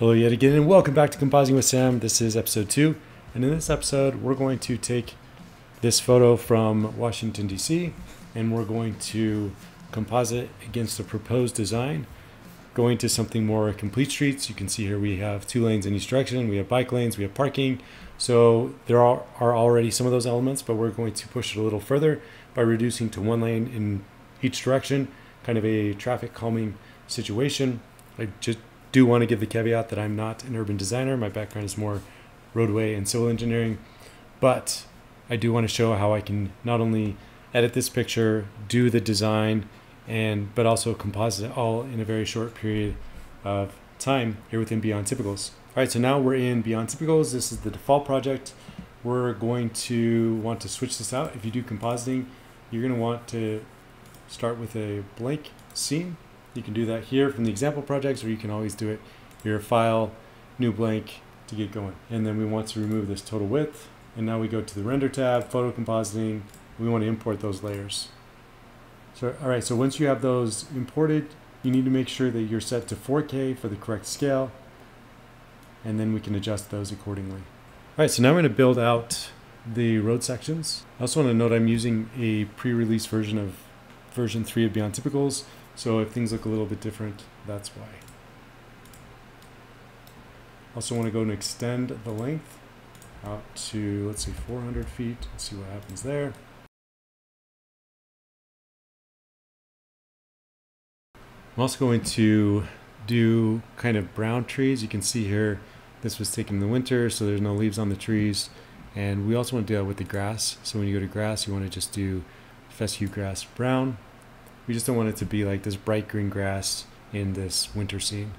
Hello yet again, and welcome back to Compositing with Sam. This is episode 2, and in this episode we're going to take this photo from Washington DC and we're going to composite against the proposed design, going to something more complete streets. You can see here we have 2 lanes in each direction, we have bike lanes, we have parking, so there are already some of those elements, but we're going to push it a little further by reducing to 1 lane in each direction, kind of a traffic calming situation. I just do want to give the caveat that I'm not an urban designer. My background is more roadway and civil engineering, but I do want to show how I can not only edit this picture, do the design, but also composite it all in a very short period of time here within Beyond Typicals. All right, so now we're in Beyond Typicals. This is the default project. We're going to want to switch this out. If you do compositing, you're going to want to start with a blank scene. You can do that here from the example projects, or you can always do it here, file, new blank to get going. And then we want to remove this total width. And now we go to the render tab, photo compositing. We want to import those layers. So, all right, so once you have those imported, you need to make sure that you're set to 4K for the correct scale. And then we can adjust those accordingly. All right, so now we're going to build out the road sections. I also want to note I'm using a pre-release version of version 3 of Beyond Typicals. So if things look a little bit different, that's why. Also want to go and extend the length out to, let's say, 400 feet. Let's see what happens there. I'm also going to do kind of brown trees. You can see here, this was taken in the winter, so there's no leaves on the trees. And we also want to do that with the grass. So when you go to grass, you want to just do fescue grass brown. We just don't want it to be like this bright green grass in this winter scene.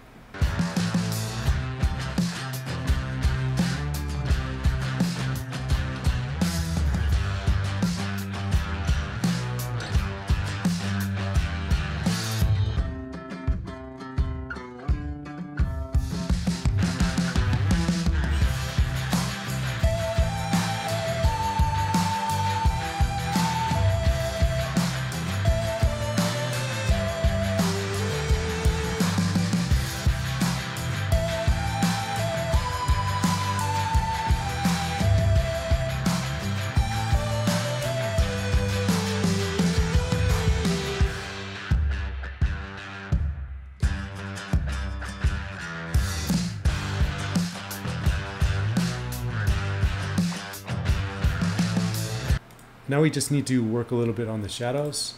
Now we just need to work a little bit on the shadows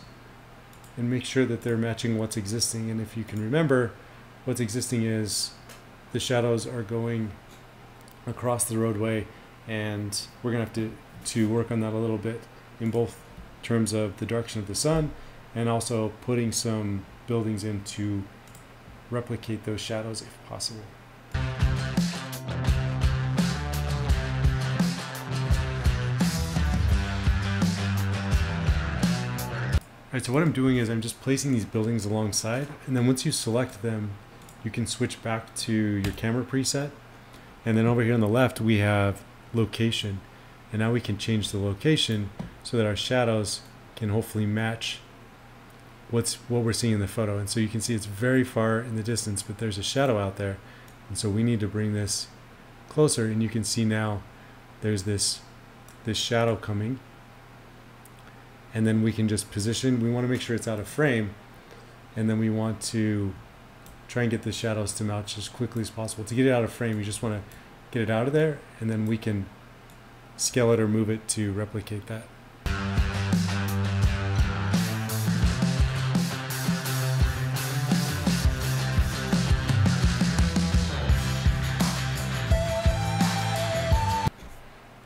and make sure that they're matching what's existing. And if you can remember, what's existing is the shadows are going across the roadway, and we're gonna have to work on that a little bit in both terms of the direction of the sun and also putting some buildings in to replicate those shadows if possible. Alright, so what I'm doing is I'm just placing these buildings alongside, and then once you select them, you can switch back to your camera preset. And then over here on the left, we have location. And now we can change the location so that our shadows can hopefully match what we're seeing in the photo. And so you can see it's very far in the distance, but there's a shadow out there. And so we need to bring this closer, and you can see now there's this shadow coming. And then we can just position, we want to make sure it's out of frame, and then we want to try and get the shadows to match as quickly as possible. To get it out of frame, you just want to get it out of there, and then we can scale it or move it to replicate that.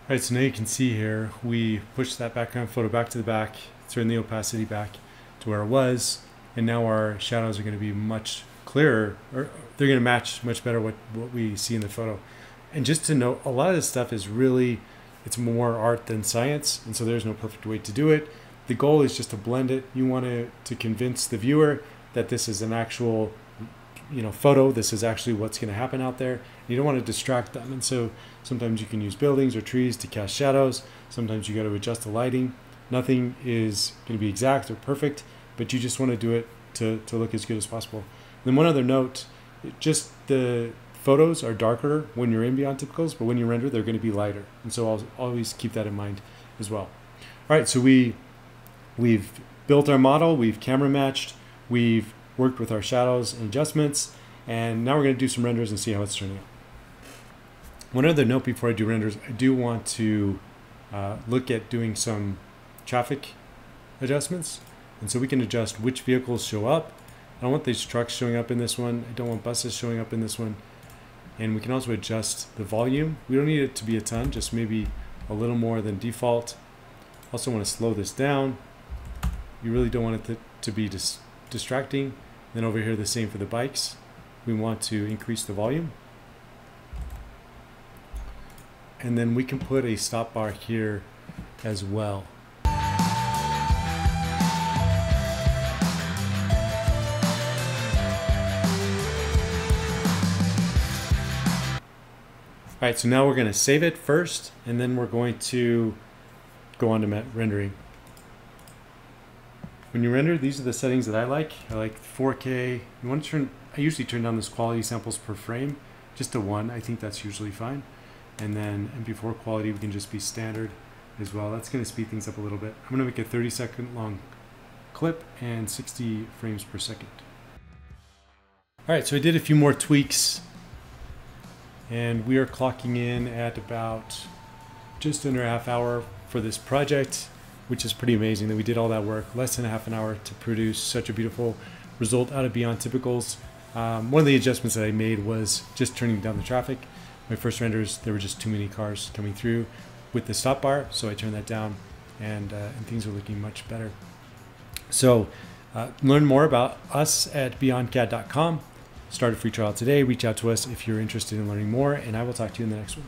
All right, so now you can see here, we pushed that background photo back to the back, turned the opacity back to where it was, and now our shadows are going to be much clearer, or they're going to match much better what we see in the photo. And just to note, a lot of this stuff is really, it's more art than science, and so there's no perfect way to do it. The goal is just to blend it. You want to convince the viewer that this is an actual photo. This is actually what's going to happen out there. You don't want to distract them, and so sometimes you can use buildings or trees to cast shadows. Sometimes you got to adjust the lighting. Nothing is going to be exact or perfect, but you just want to do it to look as good as possible. And then one other note, just the photos are darker when you're in Beyond Typicals, but when you render, they're going to be lighter. And so I'll always keep that in mind as well. All right, so we've built our model, we've camera matched, we've worked with our shadows and adjustments, and now we're going to do some renders and see how it's turning out. One other note before I do renders, I do want to look at doing some traffic adjustments. And so we can adjust which vehicles show up. I don't want these trucks showing up in this one. I don't want buses showing up in this one. And we can also adjust the volume. We don't need it to be a ton, just maybe a little more than default. Also want to slow this down. You really don't want it to be distracting. Then over here, the same for the bikes. We want to increase the volume. And then we can put a stop bar here as well. All right, so now we're going to save it first, and then we're going to go on to rendering. When you render, these are the settings that I like. I like 4K. You want to turn, I usually turn down this quality samples per frame just to 1. I think that's usually fine. And then MP4 quality, we can just be standard as well. That's going to speed things up a little bit. I'm going to make a 30-second long clip and 60 frames per second. All right, so I did a few more tweaks. And we are clocking in at about just under a half hour for this project, which is pretty amazing that we did all that work, less than a half an hour to produce such a beautiful result out of Beyond Typicals. One of the adjustments that I made was just turning down the traffic. My first renders, there were just too many cars coming through with the stop bar, so I turned that down, and things are looking much better. So learn more about us at beyondcad.com. Start a free trial today. Reach out to us if you're interested in learning more, and I will talk to you in the next one.